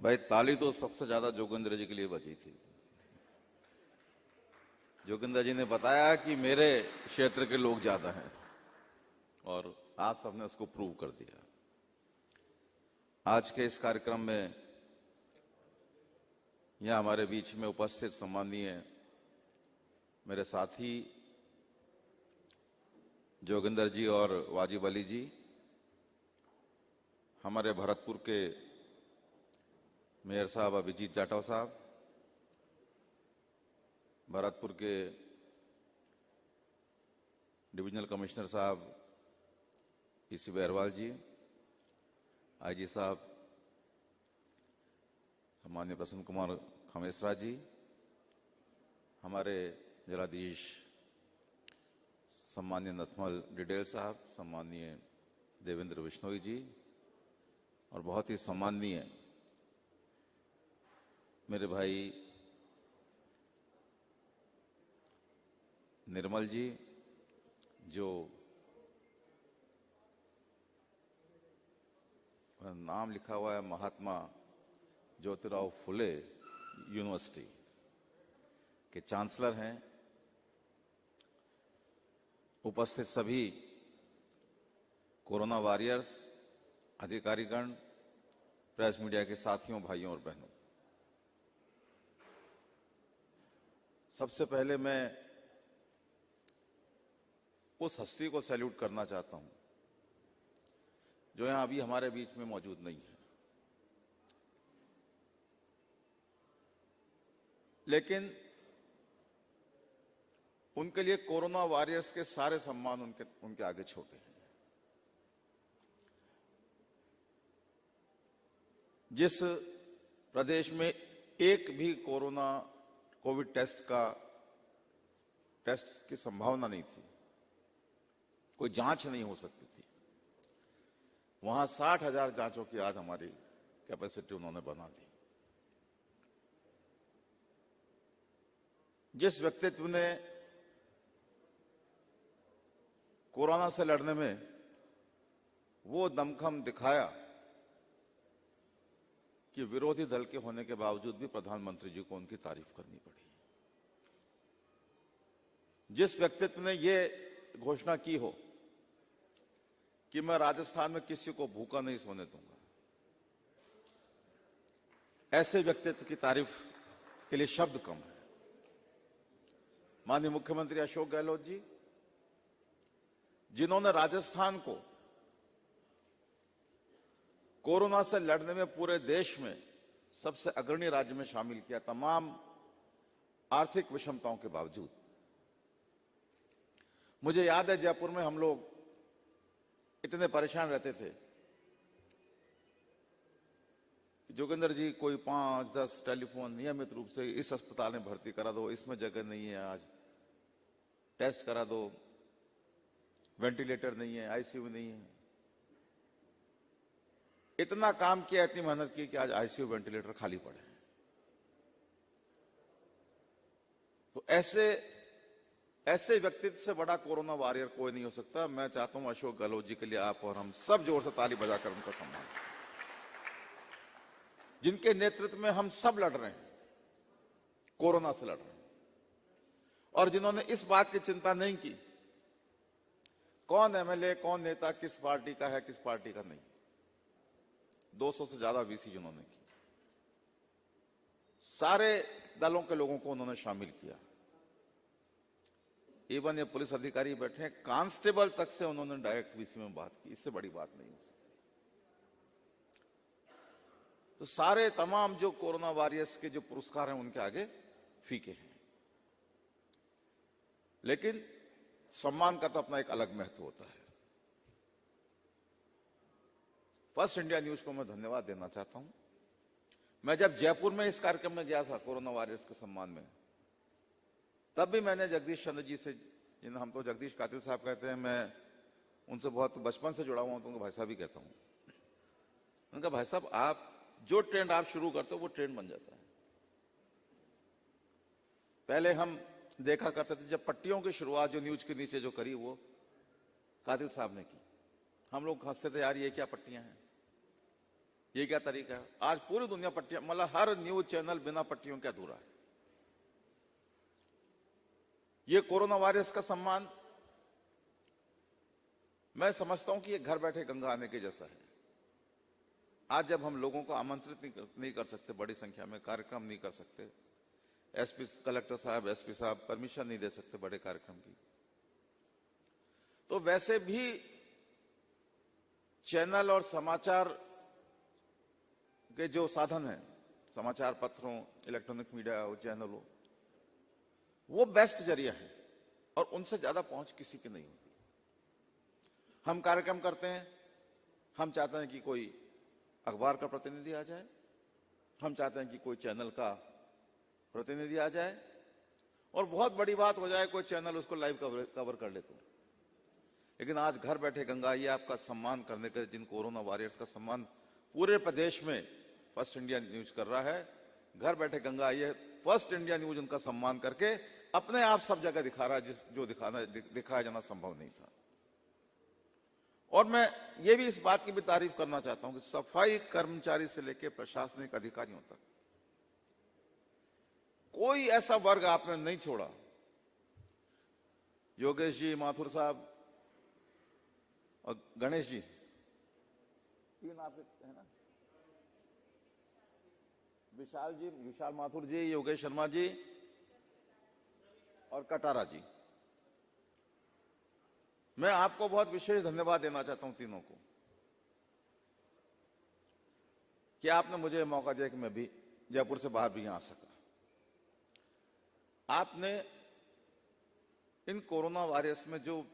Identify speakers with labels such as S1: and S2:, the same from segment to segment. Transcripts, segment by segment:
S1: भाई ताली तो सबसे ज्यादा जोगिंदर जी के लिए बची थी। जोगिंदर जी ने बताया कि मेरे क्षेत्र के लोग ज्यादा हैं और आप सबने उसको प्रूव कर दिया। आज के इस कार्यक्रम में यहां हमारे बीच में उपस्थित सम्माननीय मेरे साथी जोगिंदर जी और वाजिब अली जी, हमारे भरतपुर के मेयर साहब अभिजीत जाटव साहब, भरतपुर के डिविजनल कमिश्नर साहब पीसी बहरवाल जी, आईजी साहब सम्मान्य प्रसन्न कुमार खमेसरा जी, हमारे जिलाधीश सम्मान्य नथमल डिडेल साहब, सम्मान्य देवेंद्र बिश्नोई जी और बहुत ही सम्माननीय मेरे भाई निर्मल जी, जो नाम लिखा हुआ है महात्मा ज्योतिराव फुले यूनिवर्सिटी के चांसलर हैं। उपस्थित सभी कोरोना वॉरियर्स, अधिकारीगण, प्रेस मीडिया के साथियों, भाइयों और बहनों, सबसे पहले मैं उस हस्ती को सैल्यूट करना चाहता हूं जो यहां अभी हमारे बीच में मौजूद नहीं है, लेकिन उनके लिए कोरोना वॉरियर्स के सारे सम्मान उनके आगे छोटे हैं। जिस प्रदेश में एक भी कोविड टेस्ट की संभावना नहीं थी, कोई जांच नहीं हो सकती थी, वहां 60,000 जांचों की आज हमारी कैपेसिटी उन्होंने बना दी। जिस व्यक्तित्व ने कोरोना से लड़ने में वो दमखम दिखाया कि विरोधी दल के होने के बावजूद भी प्रधानमंत्री जी को उनकी तारीफ करनी पड़ी। जिस व्यक्तित्व ने ये घोषणा की हो कि मैं राजस्थान में किसी को भूखा नहीं सोने दूंगा, ऐसे व्यक्तित्व की तारीफ के लिए शब्द कम है। माननीय मुख्यमंत्री अशोक गहलोत जी, जिन्होंने राजस्थान को कोरोना से लड़ने में पूरे देश में सबसे अग्रणी राज्य में शामिल किया, तमाम आर्थिक विषमताओं के बावजूद। मुझे याद है जयपुर में हम लोग इतने परेशान रहते थे कि जोगिंदर जी कोई 5-10 टेलीफोन नियमित रूप से इस अस्पताल में भर्ती करा दो, इसमें जगह नहीं है, आज टेस्ट करा दो, वेंटिलेटर नहीं है, आईसीयू नहीं है। इतना काम किया, इतनी मेहनत की कि आज आईसीयू वेंटिलेटर खाली पड़े हैं। तो ऐसे व्यक्तित्व से बड़ा कोरोना वॉरियर कोई नहीं हो सकता। मैं चाहता हूं अशोक गहलोत जी के लिए आप और हम सब जोर से ताली बजाकर उनका सम्मान करें, जिनके नेतृत्व में हम सब लड़ रहे हैं, कोरोना से लड़ रहे हैं, और जिन्होंने इस बात की चिंता नहीं की कौन एमएलए, कौन नेता किस पार्टी का है, किस पार्टी का नहीं। 200 से ज्यादा वीसी जिन्होंने की, सारे दलों के लोगों को उन्होंने शामिल किया। इवन ये पुलिस अधिकारी बैठे हैं, कांस्टेबल तक से उन्होंने डायरेक्ट वीसी में बात की। इससे बड़ी बात नहीं हो सकती। तो सारे तमाम जो कोरोना वॉरियर्स के जो पुरस्कार हैं उनके आगे फीके हैं, लेकिन सम्मान का तो अपना एक अलग महत्व होता है। फर्स्ट इंडिया न्यूज को मैं धन्यवाद देना चाहता हूं। मैं जब जयपुर में इस कार्यक्रम में गया था कोरोना वॉरियर्स के सम्मान में, तब भी मैंने जगदीश चंद्र जी से, जिन्हें हम तो जगदीश कातिल साहब कहते हैं, मैं उनसे बहुत बचपन से जुड़ा हुआ हूं, तो उनको भाई साहब ही कहता हूं। उनका भाई साहब, आप जो ट्रेंड आप शुरू करते हो वो ट्रेंड बन जाता है। पहले हम देखा करते थे, जब पट्टियों की शुरुआत जो न्यूज के नीचे जो करी वो कातिल साहब ने की, हम लोग हंसते थे, यार ये क्या पट्टियां हैं। ये क्या तरीका है? आज पूरी दुनिया पट्टियां, मतलब हर न्यूज चैनल बिना पट्टियों के अधूरा है। ये कोरोना वायरस का सम्मान मैं समझता हूं कि ये घर बैठे गंगा आने के जैसा है। आज जब हम लोगों को आमंत्रित नहीं कर सकते, बड़ी संख्या में कार्यक्रम नहीं कर सकते, एसपी कलेक्टर साहब, एसपी साहब परमिशन नहीं दे सकते बड़े कार्यक्रम की, तो वैसे भी चैनल और समाचार के जो साधन हैं, समाचार पत्रों, इलेक्ट्रॉनिक मीडिया और चैनलों, वो बेस्ट जरिया है और उनसे ज्यादा पहुंच किसी की नहीं होती। हम कार्यक्रम करते हैं, हम चाहते हैं कि कोई अखबार का प्रतिनिधि आ जाए, हम चाहते हैं कि कोई चैनल का प्रतिनिधि आ जाए, और बहुत बड़ी बात हो जाए कोई चैनल उसको लाइव कवर कर ले तो। लेकिन आज घर बैठे गंगा, ये आपका सम्मान करने के, जिन कोरोना वॉरियर्स का सम्मान पूरे प्रदेश में फर्स्ट इंडिया न्यूज कर रहा है, घर बैठे गंगा, ये फर्स्ट इंडिया न्यूज उनका सम्मान करके अपने आप सब जगह दिखा रहा है, जो दिखाया जाना संभव नहीं था। और मैं ये भी इस बात की भी तारीफ करना चाहता हूं कि सफाई कर्मचारी से लेकर प्रशासनिक अधिकारियों तक कोई ऐसा वर्ग आपने नहीं छोड़ा। योगेश जी, माथुर साहब और गणेश जी, तीन आपके है ना, विशाल जी, विशाल माथुर जी, योगेश शर्मा जी और कटारा जी, मैं आपको बहुत विशेष धन्यवाद देना चाहता हूं तीनों को कि आपने मुझे मौका दिया कि मैं भी जयपुर से बाहर भी यहां आ सका। आपने इन कोरोना वायरस में जो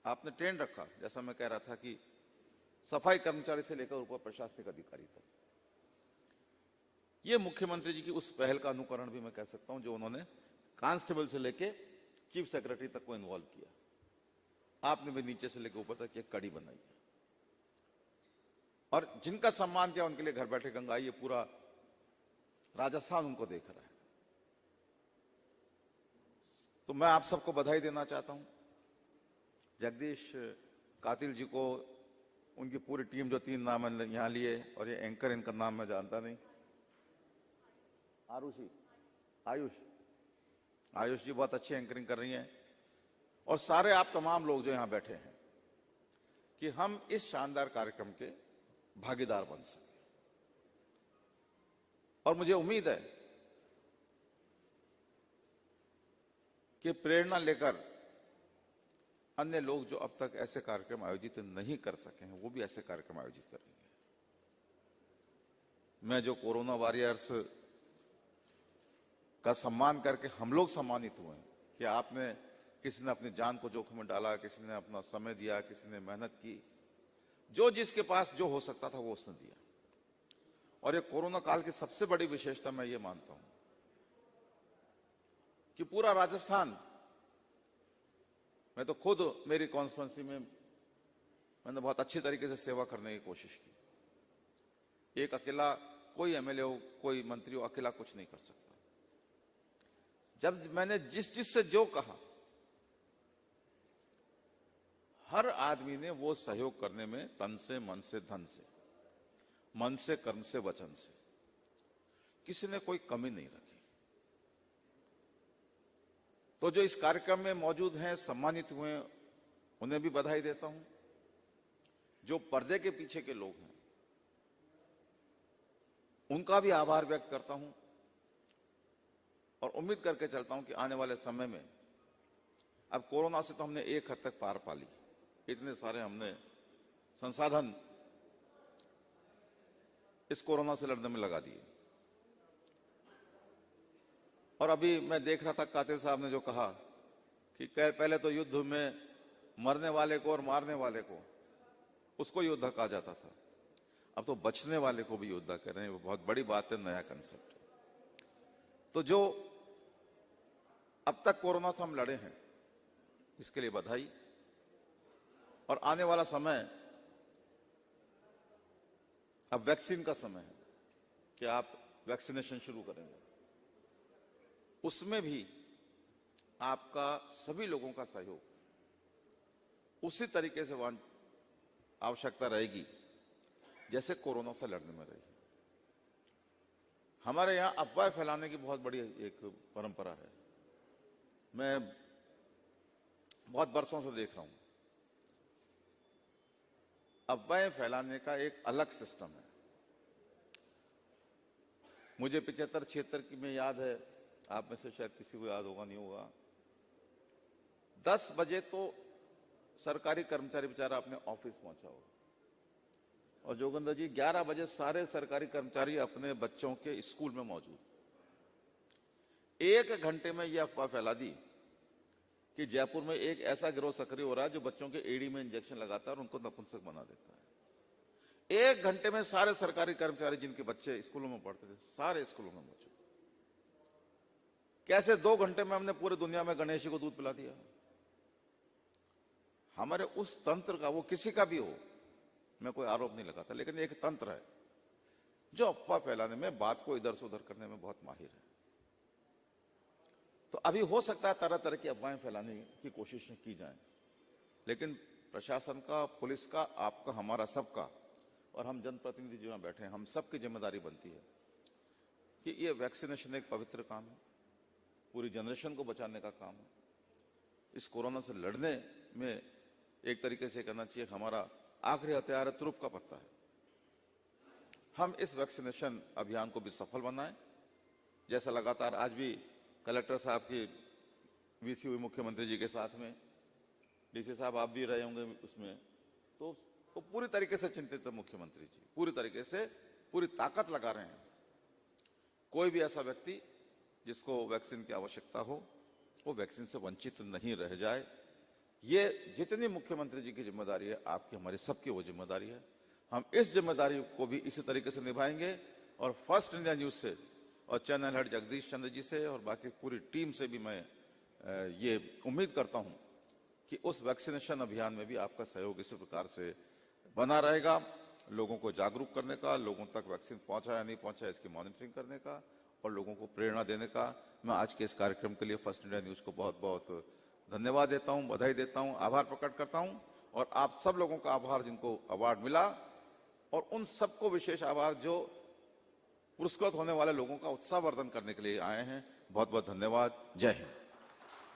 S1: आपने ट्रेंड रखा, जैसा मैं कह रहा था कि सफाई कर्मचारी से लेकर ऊपर प्रशासनिक अधिकारी तक, ये मुख्यमंत्री जी की उस पहल का अनुकरण भी मैं कह सकता हूं जो उन्होंने कांस्टेबल से लेकर चीफ सेक्रेटरी तक को इन्वॉल्व किया। आपने भी नीचे से लेकर ऊपर तक एक कड़ी बनाई है और जिनका सम्मान किया उनके लिए घर बैठे गंगा, ये पूरा राजस्थान उनको देख रहा है। तो मैं आप सबको बधाई देना चाहता हूं, जगदीश कातिल जी को, उनकी पूरी टीम जो 3 नाम यहां लिए, और ये एंकर, इनका नाम मैं जानता नहीं, आयुष जी बहुत अच्छी एंकरिंग कर रही हैं, और सारे आप तमाम लोग जो यहां बैठे हैं, कि हम इस शानदार कार्यक्रम के भागीदार बन सके। और मुझे उम्मीद है कि प्रेरणा लेकर अन्य लोग जो अब तक ऐसे कार्यक्रम आयोजित नहीं कर सके हैं, वो भी ऐसे कार्यक्रम आयोजित करेंगे। मैं जो कोरोना वॉरियर्स का सम्मान करके हम लोग सम्मानित हुए हैं कि आपने, किसी ने अपनी जान को जोखिम में डाला, किसी ने अपना समय दिया, किसी ने मेहनत की, जो जिसके पास जो हो सकता था वो उसने दिया। और ये कोरोना काल की सबसे बड़ी विशेषता मैं ये मानता हूं कि पूरा राजस्थान, मैं तो खुद मेरी कॉन्स्टिट्यूंसी में मैंने बहुत अच्छी तरीके से सेवा करने की कोशिश की। एक अकेला कोई एमएलए हो, कोई मंत्री हो, अकेला कुछ नहीं कर सकता। जब मैंने जिस से जो कहा, हर आदमी ने वो सहयोग करने में तन से, मन से, धन से, मन से, कर्म से, वचन से, किसी ने कोई कमी नहीं रखी। तो जो इस कार्यक्रम में मौजूद हैं, सम्मानित हुए हैं, उन्हें भी बधाई देता हूं। जो पर्दे के पीछे के लोग हैं, उनका भी आभार व्यक्त करता हूं, और उम्मीद करके चलता हूं कि आने वाले समय में, अब कोरोना से तो हमने एक हद तक पार पा ली, इतने सारे हमने संसाधन इस कोरोना से लड़ने में लगा दिए। और अभी मैं देख रहा था, कातिल साहब ने जो कहा कि पहले तो युद्ध में मरने वाले को और मारने वाले को, उसको योद्धा कहा जाता था, अब तो बचने वाले को भी योद्धा कह रहे हैं। वो बहुत बड़ी बात है, नया कंसेप्ट। तो जो अब तक कोरोना से हम लड़े हैं, इसके लिए बधाई। और आने वाला समय, अब वैक्सीन का समय है कि आप वैक्सीनेशन शुरू करेंगे, उसमें भी आपका सभी लोगों का सहयोग उसी तरीके से आवश्यकता रहेगी जैसे कोरोना से लड़ने में रही। हमारे यहां अफवाह फैलाने की बहुत बड़ी एक परंपरा है। मैं बहुत बरसों से देख रहा हूं, अफवाहें फैलाने का एक अलग सिस्टम है। मुझे 75-76 की में याद है, आप में से शायद किसी को याद होगा नहीं होगा, 10 बजे तो सरकारी कर्मचारी बेचारा अपने ऑफिस पहुंचा होगा, और जोगिंदर जी 11 बजे सारे सरकारी कर्मचारी अपने बच्चों के स्कूल में मौजूद। 1 घंटे में यह अफवाह फैला दी कि जयपुर में एक ऐसा गिरोह सक्रिय हो रहा है जो बच्चों के एड़ी में इंजेक्शन लगाता है और उनको नपुंसक बना देता है। 1 घंटे में सारे सरकारी कर्मचारी जिनके बच्चे स्कूलों में पढ़ते थे, सारे स्कूलों में मौजूद। कैसे 2 घंटे में हमने पूरी दुनिया में गणेश जी को दूध पिला दिया। हमारे उस तंत्र का, वो किसी का भी हो, मैं कोई आरोप नहीं लगाता, लेकिन एक तंत्र है जो अफवाह फैलाने में, बात को इधर से उधर करने में बहुत माहिर है। तो अभी हो सकता है तरह तरह की अफवाहें फैलाने की कोशिशें की जाएं, लेकिन प्रशासन का, पुलिस का, आपका, हमारा, सबका, और हम जनप्रतिनिधि जो यहां बैठे हैं, हम सबकी जिम्मेदारी बनती है कि ये वैक्सीनेशन एक पवित्र काम है, पूरी जनरेशन को बचाने का काम है। इस कोरोना से लड़ने में एक तरीके से कहना चाहिए हमारा आखिरी हथियार तुरुप का पत्ता है। हम इस वैक्सीनेशन अभियान को भी सफल बनाएं, जैसा लगातार आज भी कलेक्टर साहब की वीसी हुई मुख्यमंत्री जी के साथ में, डीसी साहब आप भी रहे होंगे उसमें, तो पूरी तरीके से चिंतित है मुख्यमंत्री जी, पूरी तरीके से पूरी ताकत लगा रहे हैं। कोई भी ऐसा व्यक्ति जिसको वैक्सीन की आवश्यकता हो, वो वैक्सीन से वंचित नहीं रह जाए। ये जितनी मुख्यमंत्री जी की जिम्मेदारी है, आपकी, हमारी, सबकी वो जिम्मेदारी है। हम इस जिम्मेदारी को भी इसी तरीके से निभाएंगे, और फर्स्ट इंडिया न्यूज से और चैनल हेड जगदीश चंद्र जी से और बाकी पूरी टीम से भी मैं ये उम्मीद करता हूं कि उस वैक्सीनेशन अभियान में भी आपका सहयोग इसी प्रकार से बना रहेगा। लोगों को जागरूक करने का, लोगों तक वैक्सीन पहुंचा या नहीं पहुंचा इसकी मॉनिटरिंग करने का, और लोगों को प्रेरणा देने का। मैं आज के इस कार्यक्रम के लिए फर्स्ट इंडिया न्यूज को बहुत बहुत धन्यवाद देता हूं, बधाई देता हूं, आभार प्रकट करता हूं, और आप सब लोगों का आभार जिनको अवार्ड मिला, और उन सबको विशेष आभार जो पुरस्कृत होने वाले लोगों का उत्साहवर्धन करने के लिए आए हैं। बहुत बहुत धन्यवाद। जय हिंद।